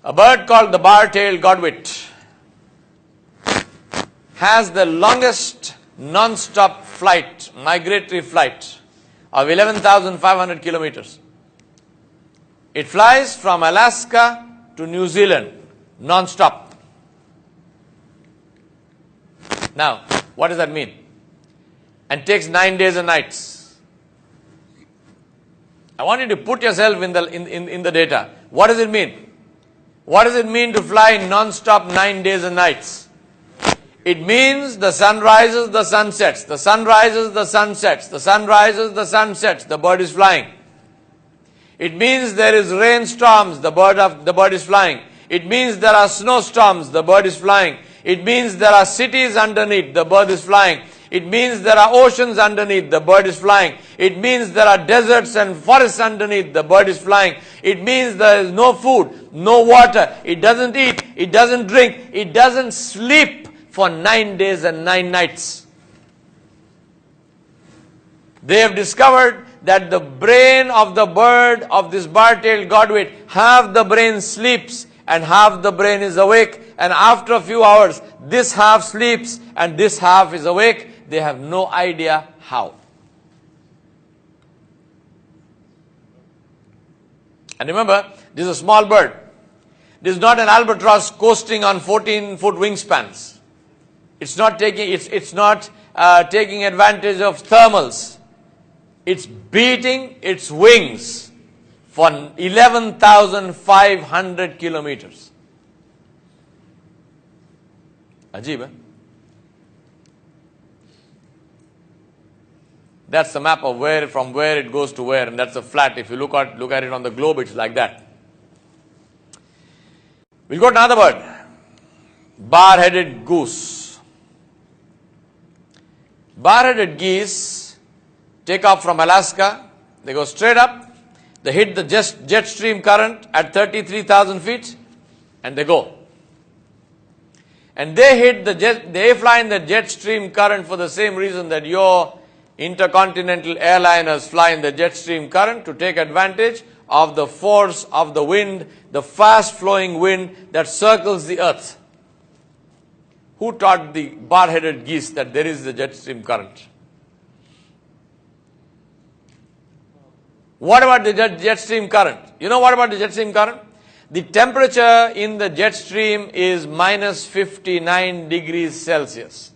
A bird called the bar-tailed godwit has the longest non-stop flight, migratory flight of 11,500 kilometers. It flies from Alaska to New Zealand non-stop. Now, what does that mean? And takes 9 days and nights. I want you to put yourself in the data. What does it mean? What does it mean to fly non-stop 9 days and nights? It means the sun rises, the sun sets. The sun rises, the sun sets. The sun rises, the sun sets. The bird is flying. It means there is rainstorms, the bird is flying. It means there are snowstorms, the bird is flying. It means there are cities underneath, the bird is flying. It means there are oceans underneath, the bird is flying. It means there are deserts and forests underneath, the bird is flying. It means there is no food, no water. It doesn't eat, it doesn't drink, it doesn't sleep for 9 days and 9 nights. They have discovered that the brain of the bird, of this bar-tailed godwit, half the brain sleeps and half the brain is awake. And after a few hours, this half sleeps and this half is awake. They have no idea how. And remember, this is a small bird. This is not an albatross coasting on 14-foot wingspans. It's not taking advantage of thermals. It's beating its wings for 11,500 kilometers. Ajib, eh? That's the map of from where it goes to where, and that's a flat. If you look at it on the globe, it's like that. We'll go to another bird. Bar-headed goose. Bar-headed geese take off from Alaska. They go straight up. They hit the jet stream current at 33,000 feet, and they go. And they fly in the jet stream current for the same reason that your intercontinental airliners fly in the jet stream current, to take advantage of the force of the wind, the fast-flowing wind that circles the earth. Who taught the bar-headed geese that there is the jet stream current? What about the jet stream current? You know what about the jet stream current? The temperature in the jet stream is minus 59 degrees Celsius.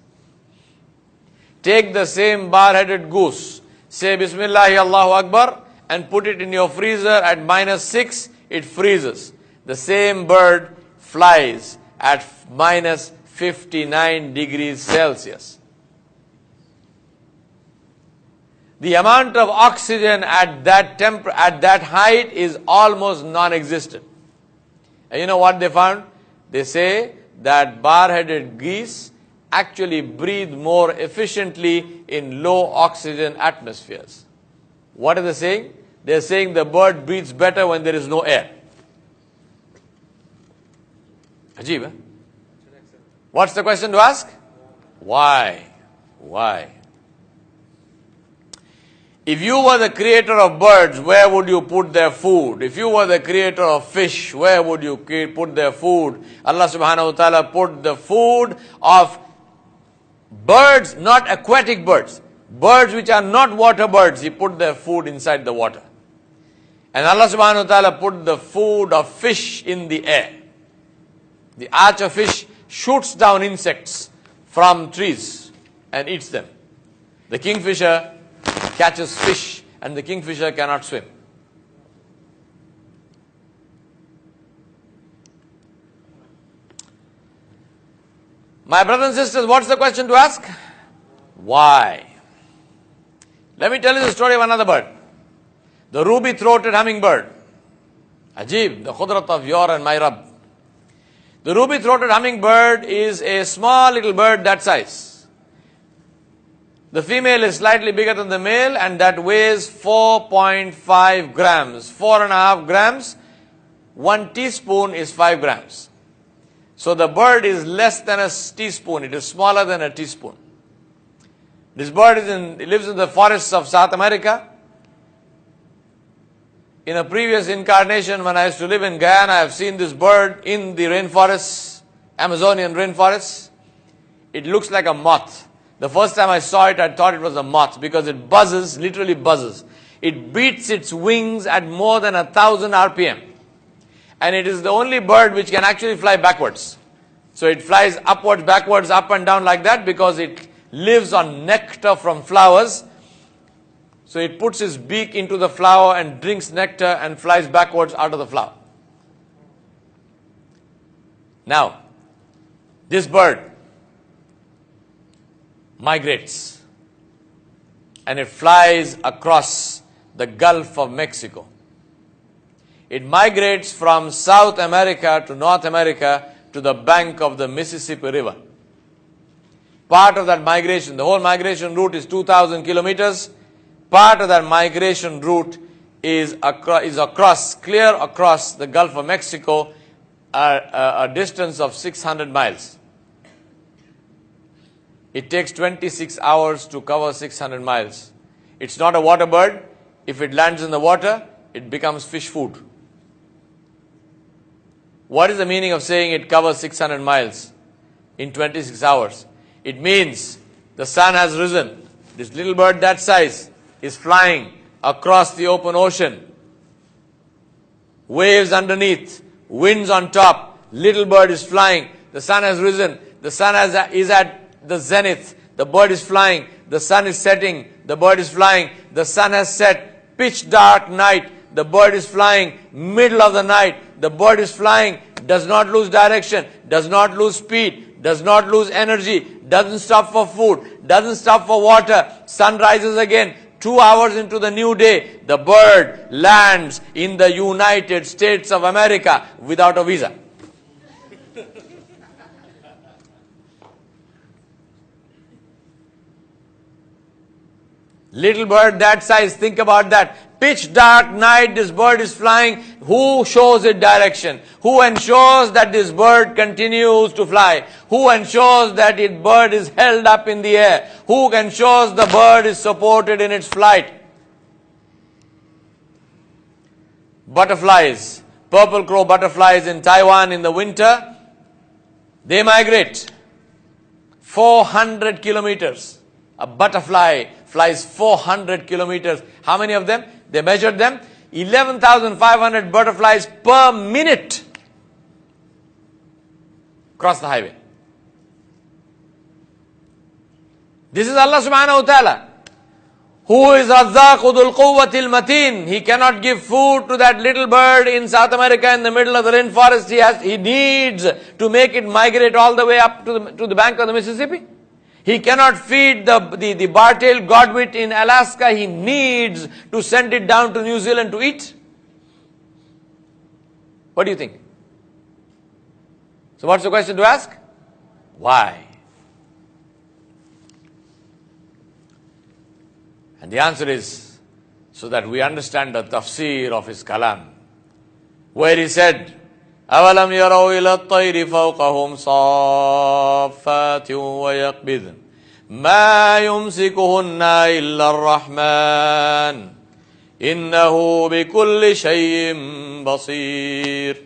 Take the same bar-headed goose, say Bismillahi Allahu Akbar, and put it in your freezer at minus 6, it freezes. The same bird flies at minus 59 degrees Celsius. The amount of oxygen at that height is almost non-existent. And you know what they found? They say that bar-headed geese actually breathe more efficiently in low oxygen atmospheres. What are they saying? They're saying the bird breathes better when there is no air. Ajib, eh? What's the question to ask? Why? Why? If you were the creator of birds, where would you put their food? If you were the creator of fish, where would you put their food? Allah subhanahu wa ta'ala put the food of birds, not aquatic birds. Birds which are not water birds, He put their food inside the water. And Allah subhanahu wa ta'ala put the food of fish in the air. The archer fish shoots down insects from trees and eats them. The kingfisher catches fish, and the kingfisher cannot swim. My brothers and sisters, what's the question to ask? Why? Let me tell you the story of another bird. The ruby-throated hummingbird. Ajib, the khudrat of your and my Rabb. The ruby-throated hummingbird is a small little bird that size. The female is slightly bigger than the male, and that weighs 4.5 grams. 4.5 grams. 1 teaspoon is 5 grams. So the bird is less than a teaspoon. It is smaller than a teaspoon. This bird lives in the forests of South America. In a previous incarnation, when I used to live in Guyana, I have seen this bird in the rainforests, Amazonian rainforests. It looks like a moth. The first time I saw it, I thought it was a moth because it buzzes, literally buzzes. It beats its wings at more than 1,000 RPM. And it is the only bird which can actually fly backwards. So it flies upwards, backwards, up and down like that because it lives on nectar from flowers. So it puts its beak into the flower and drinks nectar and flies backwards out of the flower. Now, this bird migrates and it flies across the Gulf of Mexico. It migrates from South America to North America to the bank of the Mississippi River. Part of that migration, the whole migration route is 2,000 kilometers. Part of that migration route is clear across the Gulf of Mexico, a distance of 600 miles. It takes 26 hours to cover 600 miles. It's not a water bird. If it lands in the water, it becomes fish food. What is the meaning of saying it covers 600 miles in 26 hours? It means the sun has risen. This little bird that size is flying across the open ocean. Waves underneath, winds on top. Little bird is flying. The sun has risen. The sun is at the zenith. The bird is flying. The sun is setting. The bird is flying. The sun has set. Pitch dark night. The bird is flying. Middle of the night. The bird is flying. Does not lose direction. Does not lose speed. Does not lose energy. Doesn't stop for food. Doesn't stop for water. Sun rises again. 2 hours into the new day, the bird lands in the United States of America without a visa. Little bird that size, think about that. Pitch dark night, this bird is flying. Who shows it direction? Who ensures that this bird continues to fly? Who ensures that this bird is held up in the air? Who ensures the bird is supported in its flight? Butterflies, purple crow butterflies in Taiwan in the winter, they migrate 400 kilometers. A butterfly flies 400 kilometers. How many of them? They measured them. 11,500 butterflies per minute cross the highway. This is Allah subhanahu wa ta'ala. Who is Razzaqu dhul quwwatil mateen. He cannot give food to that little bird in South America in the middle of the rainforest. He needs to make it migrate all the way up to the bank of the Mississippi. He cannot feed the bar-tailed godwit in Alaska. He needs to send it down to New Zealand to eat. What do you think? So what's the question to ask? Why? And the answer is so that we understand the tafsir of his kalam, where he said, أَوَلَمْ يَرَوْا إِلَى الطَّيْرِ فَوْقَهُمْ صَافَّاتٍ وَيَقْبِضْنَ مَا يُمْسِكُهُنَّ إِلَّا الرَّحْمَنُ إِنَّهُ بِكُلِّ شَيْءٍ بَصِيرٌ.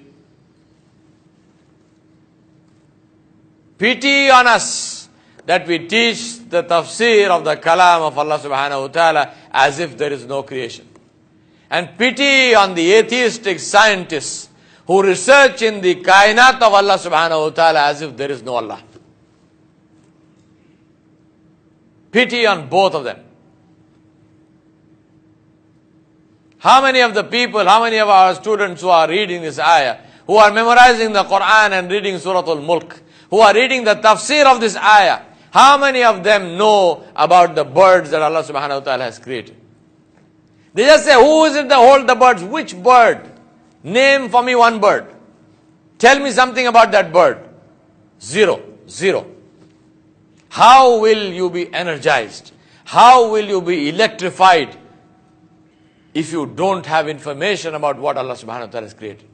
Pity on us that we teach the tafsir of the kalam of Allah subhanahu wa ta'ala as if there is no creation. And pity on the atheistic scientists who research in the kainat of Allah subhanahu wa ta'ala as if there is no Allah. Pity on both of them. How many of the people, how many of our students who are reading this ayah, who are memorizing the Quran and reading Surah Al-Mulk, who are reading the tafsir of this ayah, how many of them know about the birds that Allah subhanahu wa ta'ala has created? They just say, who is it that holds the birds? Which bird? Name for me one bird. Tell me something about that bird. Zero. How will you be energized? How will you be electrified if you don't have information about what Allah subhanahu wa ta'ala has created?